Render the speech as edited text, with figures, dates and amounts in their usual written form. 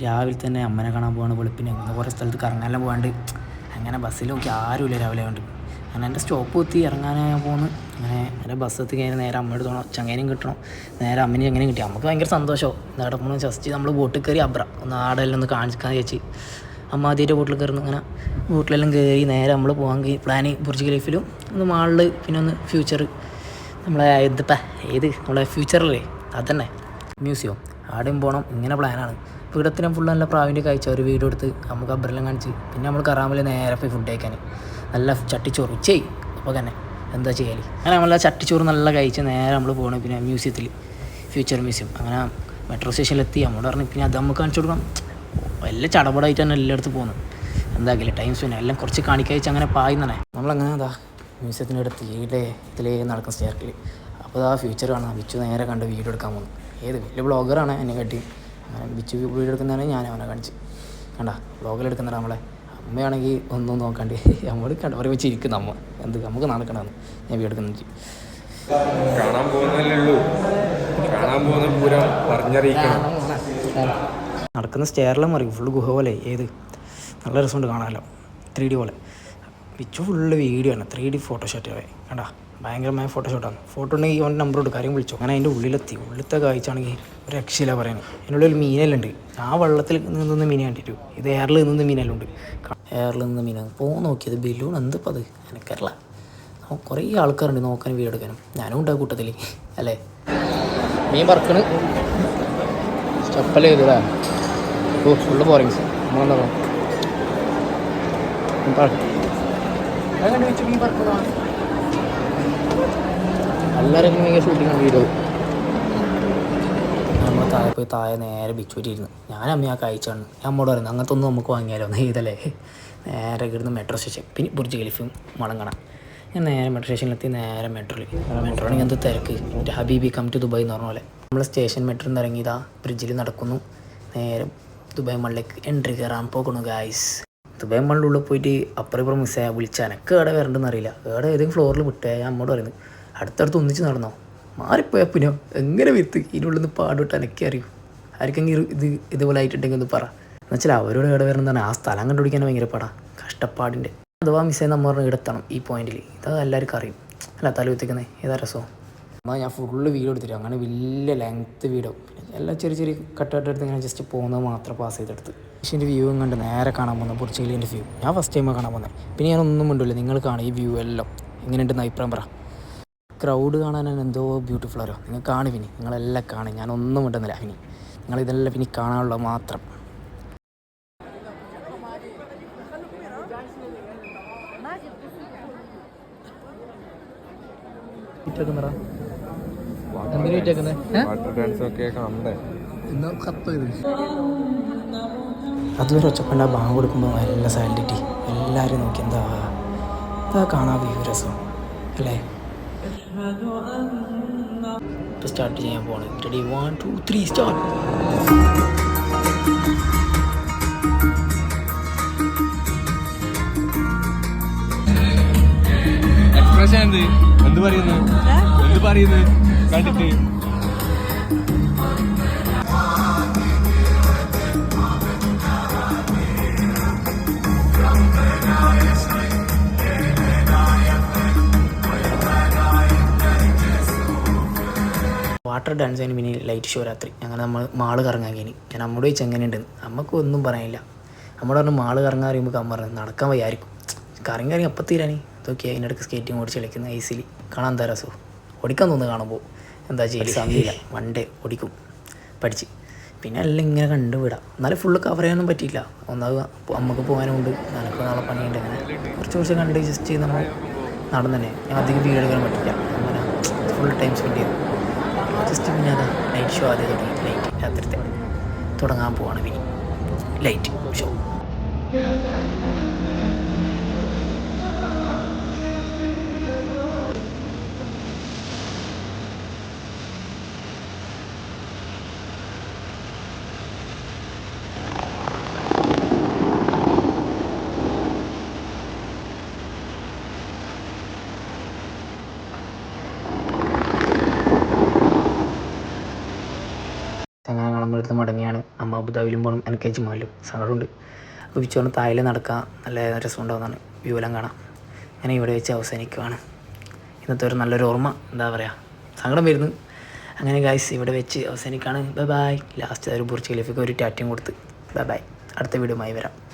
രാവിലെ തന്നെ അമ്മനെ കാണാൻ പോവാണ് വെളുപ്പിന്. ഇന്ന് കുറേ സ്ഥലത്ത് കറങ്ങാനെല്ലാം പോകാണ്ട് അങ്ങനെ ബസ്സിൽ നോക്കി ആരുമില്ല രാവിലെ കൊണ്ട്. അങ്ങനെ എൻ്റെ സ്റ്റോപ്പ് എത്തി ഇറങ്ങാനായി പോകുന്നു. അങ്ങനെ എൻ്റെ ബസ് എത്തി കഴിഞ്ഞാൽ നേരെ അമ്മയുടെ തോന്നണം ചങ്ങേനെയും കിട്ടണം, നേരെ അമ്മനെയും എങ്ങനെയും കിട്ടി. നമുക്ക് ഭയങ്കര സന്തോഷമോ നേടെ പോകുന്നു. ജസ്റ്റ് നമ്മൾ ബോട്ടിൽ കയറി ഒന്ന് ആടെല്ലാം ഒന്ന് കാണിക്കാൻ വെച്ച് അമ്മ ആദ്യമായിട്ട് ബോട്ടിൽ കയറുന്നു. അങ്ങനെ ബോട്ടിലെല്ലാം കയറി നേരെ നമ്മൾ പോകാൻ പ്ലാന് ബുർജ് ഖലീഫിലും ഒന്ന് മാളിൽ പിന്നെ ഒന്ന് ഫ്യൂച്ചർ നമ്മളെ നമ്മളെ ഫ്യൂച്ചറിലേ അതന്നെ മ്യൂസിയം ആടെയും പോകണം. ഇങ്ങനെ പ്ലാനാണ്. വീടത്തിനും ഫുള്ള് നല്ല പ്രാവിൻ്റെ കഴിച്ച ഒരു വീഡിയോ എടുത്ത് നമുക്ക് അബ്രെല്ലാം കാണിച്ച് പിന്നെ നമ്മൾ കറാമല് നേരെ പോയി ഫുഡ് കഴിക്കാൻ നല്ല ചട്ടിച്ചോറ് ഉച്ചയായി. അപ്പോൾ തന്നെ എന്താ ചെയ്യൽ അങ്ങനെ നമ്മൾ ചട്ടിച്ചോറ് നല്ല കഴിച്ച് നേരെ നമ്മൾ പോകണം പിന്നെ മ്യൂസിയത്തിൽ ഫ്യൂച്ചർ മ്യൂസിയം. അങ്ങനെ മെട്രോ സ്റ്റേഷനിലെത്തി നമ്മോട് പറഞ്ഞു പിന്നെ അത് നമുക്ക് കാണിച്ചു കൊടുക്കണം. എല്ലാം ചടപടായിട്ട് തന്നെ എല്ലായിടത്തും പോകുന്നു. എന്താക്കില്ല ടൈം സ്പെൻഡ് എല്ലാം കുറച്ച് കാണിക്കഴിച്ച് അങ്ങനെ പായുന്നേ. നമ്മളങ്ങനെ അതാ മ്യൂസിയത്തിൻ്റെ അടുത്ത് ഇതിലേ നടക്കുന്ന സ്റ്റേർക്കിൽ. അപ്പോൾ ആ ഫ്യൂച്ചർ കാണാം. ബിച്ചു നേരെ കണ്ട് വീഡിയോ എടുക്കാൻ പോകുന്നു. വലിയ ബ്ലോഗറാണ് എന്നെ കാട്ടി. അങ്ങനെ ബിച്ചു വീഡിയോ എടുക്കുന്നതാണ് ഞാൻ അവനെ കാണിച്ച് കണ്ട ബ്ലോഗിലെടുക്കുന്നതാണ് നമ്മളെ. അമ്മയാണെങ്കിൽ ഒന്നും നോക്കാണ്ട് നമ്മൾ പറയുമ്പോൾ ചിരിക്കും നമ്മ നമുക്ക് നടക്കണമെന്ന് ഞാൻ വീഡിയോ എടുക്കുന്നുണ്ട്. കാണാൻ പോകുന്നല്ലേ ഉള്ളൂ, കാണാൻ പോകുന്ന പൂരം പറഞ്ഞറിയിക്കണം. നടക്കുന്ന സ്റ്റെയറിലും മറിയും ഫുള്ള് ഗുഹ പോലെ നല്ല രസമുണ്ട് കാണാമല്ലോ. 3D പോലെ. പിച്ചു ഫുള്ള് വീഡിയോ ആണ്. 3D ഫോട്ടോഷോട്ട് കണ്ടാ ഭയങ്കരമായ ഫോട്ടോഷോട്ടാണ്. ഫോട്ടോ ഉണ്ടെങ്കിൽ അവൻ്റെ നമ്പർ ഉണ്ട് കാര്യം വിളിച്ചോ. അങ്ങനെ അതിൻ്റെ ഉള്ളിലത്തെ കാഴ്ചയാണെങ്കിൽ ഒരു രക്ഷയില്ല പറയുന്നത്. അതിനുള്ളിൽ മീനെല്ലാം ഉണ്ട്. ആ വെള്ളത്തിൽ നിന്നൊന്ന് മീനെ കണ്ടിട്ടു. ഇത് എയറിൽ നിന്ന് മീനെല്ലാം ഉണ്ട്. എയറിൽ നിന്ന് മീനാണ് പോകുന്ന നോക്കിയത് ബലൂൺ എന്തിപ്പോൾ അത് എനിക്കറിയില്ല. കുറേ ആൾക്കാരുണ്ട് നോക്കാനും വീഡിയോ എടുക്കാനും. ഞാനും ഉണ്ട് ആ കൂട്ടത്തിൽ അല്ലേ. മീൻ പറക്കണ് സ്റ്റെപ്പല്ലേ ചെയ്തതാ. ഓ ഫുള്ള് പോറിങ്സ് നമ്മളെന്താ വെച്ച് മീൻ പറക്കുന്നതാണ്. എല്ലാവരും ഭയങ്കര ഷൂട്ടിങ് വീഡിയോ. നമ്മൾ താഴെ നേരെ ബിച്ചുപറ്റിയിരുന്നു. ഞാൻ അമ്മ ആ കഴിച്ചാണ്. ഞാൻ അമ്മോട് പറയുന്നത് അങ്ങനത്തെ ഒന്നും നമുക്ക് വാങ്ങിയാലോ ഇതല്ലേ. നേരെ ഇവിടുന്ന് മെട്രോ സ്റ്റേഷൻ പിന്നെ ബുർജ് ഖലീഫും മളങ്ങണം. ഞാൻ നേരെ മെട്രോ സ്റ്റേഷനിലെത്തി നേരെ മെട്രോയിൽ. മെട്രോ ആണെങ്കിൽ എന്ത് തിരക്ക്. ഹബീബി കം ടു ദുബായ് എന്ന് പറഞ്ഞ പോലെ നമ്മൾ സ്റ്റേഷൻ മെട്രോയിൽ നിന്ന് ഇറങ്ങിയതാ ബ്രിഡ്ജിൽ നടക്കുന്നു. നേരെ ദുബായ് മള്ളിലേക്ക് എൻട്രി കയറാൻ പോകുന്നു ഗായ്സ്. ദുബായ് മള്ളിൻ്റെ ഉള്ളിൽ പോയിട്ട് അപ്പുറം മിസ്സായ വിളിച്ചാൽ എനിക്ക് എവിടെ വരണ്ടെന്ന് അറിയില്ല. എവിടെ ഏതെങ്കിലും ഫ്ലോറിൽ വിട്ടേ ഞാൻ അമ്മോട് പറയുന്നത് അടുത്തടുത്ത് ഒന്നിച്ച് നടന്നോ മാറിപ്പോയാൽ പിന്നെ എങ്ങനെ വിത്ത് ഇതിനുള്ളിൽ നിന്ന് പാടിട്ട് എനിക്ക് അറിയൂ. ആർക്കെങ്കിലും ഇതുപോലെ ആയിട്ടുണ്ടെങ്കിൽ ഒന്ന് പറ എന്നുവെച്ചാൽ അവരോട് എവിടെ വരണമെന്നാണ്. ആ സ്ഥലം കണ്ടുപിടിക്കാൻ ഭയങ്കര പാടാ കഷ്ടപ്പാടിൻ്റെ. അഥവാ മിസ്സായി നമ്മൾ പറഞ്ഞാൽ ഇടത്തണം ഈ പോയിന്റിൽ. ഇത് എല്ലാവർക്കും അറിയും അല്ല തല കുത്തിക്കുന്നത് ഏതാ രസമോ. എന്നാൽ ഞാൻ ഫുള്ള് വീഡിയോ എടുത്തിട്ട് അങ്ങനെ വലിയ ലെങ്ത്ത് വീഡിയോ എല്ലാം ചെറിയ കട്ടായിട്ട് ഇങ്ങനെ ജസ്റ്റ് പോകുന്നത് മാത്രം പാസ് ചെയ്തെടുത്ത്. പക്ഷേ എൻ്റെ വ്യൂവും കണ്ട് നേരെ കാണാൻ പോകുന്നത് ബുർജ് ഖലീഫിൻ്റെ വ്യൂ. ഞാൻ ഫസ്റ്റ് ടൈമാണ് കാണാൻ പോകുന്നത്. പിന്നെ ഞാനൊന്നും മിണ്ടില്ല. നിങ്ങൾ കാണും ഈ വ്യൂ എല്ലാം എങ്ങനെയുണ്ടെന്ന് അഭിപ്രായം പറ. ക്രൗഡ് കാണാനാണ് എന്തോ ബ്യൂട്ടിഫുൾ ആരോ. നിങ്ങൾ കാണും പിന്നെ നിങ്ങളെല്ലാം കാണും. ഞാനൊന്നും മിണ്ടുന്നില്ല ഇനി നിങ്ങളിതെല്ലാം പിന്നെ കാണാനുള്ള മാത്രം. അതുവരെ ഒച്ചപ്പണ്ട ബാങ്ക് കൊടുക്കുമ്പോൾ നല്ല സൈലൻറ്റി എല്ലാവരും നോക്കി എന്താ കാണാൻ വ്യൂ രസം അല്ലേ. ഇപ്പോൾ സ്റ്റാർട്ട് ചെയ്യാൻ പോവാണ്. Ready 1 2 3 start. എക്സ്പ്രഷൻ എന്ത് പറയുന്നു കണ്ടിട്ട് വാട്ടർ ഡാൻസ് അതിന് പിന്നെ ലൈറ്റ് ഷോ രാത്രി. അങ്ങനെ നമ്മൾ മാള് കറങ്ങാൻ കഴിഞ്ഞ് ഞാൻ അമ്മോട് ചോദിച്ചാൽ എങ്ങനെയുണ്ട്. നമുക്ക് ഒന്നും പറയാനില്ല. അമ്മോട് പറഞ്ഞു മാള് കറങ്ങാൻ അറിയുമ്പോൾ അമ്മ പറഞ്ഞു നടക്കാൻ വയ്യായിരിക്കും. കറങ്ങി അപ്പം തീരാനി ഇതൊക്കെ അതിനിടയ്ക്ക് സ്കേറ്റിംഗ് ഓടിച്ച് കളിക്കുന്ന ഐസിൽ കാണാൻ എന്താ രസമോ. ഓടിക്കാൻ തോന്നുന്നു കാണുമ്പോൾ എന്താ ചെയ്യല് സമയമില്ല. വൺ ഡേ ഓടിക്കും പഠിച്ച് പിന്നെ എല്ലാം ഇങ്ങനെ കണ്ടുവിടാം. എന്നാലും ഫുള്ള് കവർ ചെയ്യാനൊന്നും പറ്റിയില്ല. ഒന്നാമത് അമ്മക്ക് പോകാനുണ്ട് എനിക്ക് നാളെ പണിയുണ്ട്. അങ്ങനെ കുറച്ച് കണ്ട് ജസ്റ്റ് നമ്മൾ നടന്നു തന്നെ. ഞാൻ അധികം വീഡിയോ എടുക്കാൻ പറ്റില്ല. അങ്ങനെ ഫുൾ ടൈം സ്പെൻഡ് ചെയ്തു ജസ്റ്റ്. പിന്നെ അതാ ലൈറ്റ് ഷോ ആദ്യം തുടങ്ങി. ലൈറ്റ് രാത്രിത്തെ തുടങ്ങാൻ പോവാണ് പിന്നെ ലൈറ്റ് ഷോ. നമ്മളെടുത്ത് മടങ്ങിയാണ്. അമ്മ അബുദാബിയിലും പോകണം, എനിക്ക് അജ്മാലിലും സങ്കടമുണ്ട്. അപ്പോൾ വിച്ചോണ്ട് താഴെ നടക്കാം, നല്ല രസമുണ്ടാവുന്നതാണ്, വ്യൂവെല്ലാം കാണാം. ഞാൻ ഇവിടെ വെച്ച് അവസാനിക്കുവാണ് ഇന്നത്തെ ഒരു നല്ലൊരു ഓർമ്മ. എന്താ പറയുക, സങ്കടം വരുന്നു. അങ്ങനെ ഗൈസ് ഇവിടെ വെച്ച് അവസാനിക്കുകയാണ്. Bye bye. ലാസ്റ്റ് ഒരു ബുർജ് ഖലീഫയ്ക്ക് ഒരു ടാറ്റയും കൊടുത്ത് ബൈ ബൈ. അടുത്ത വീഡിയോയുമായി വരാം.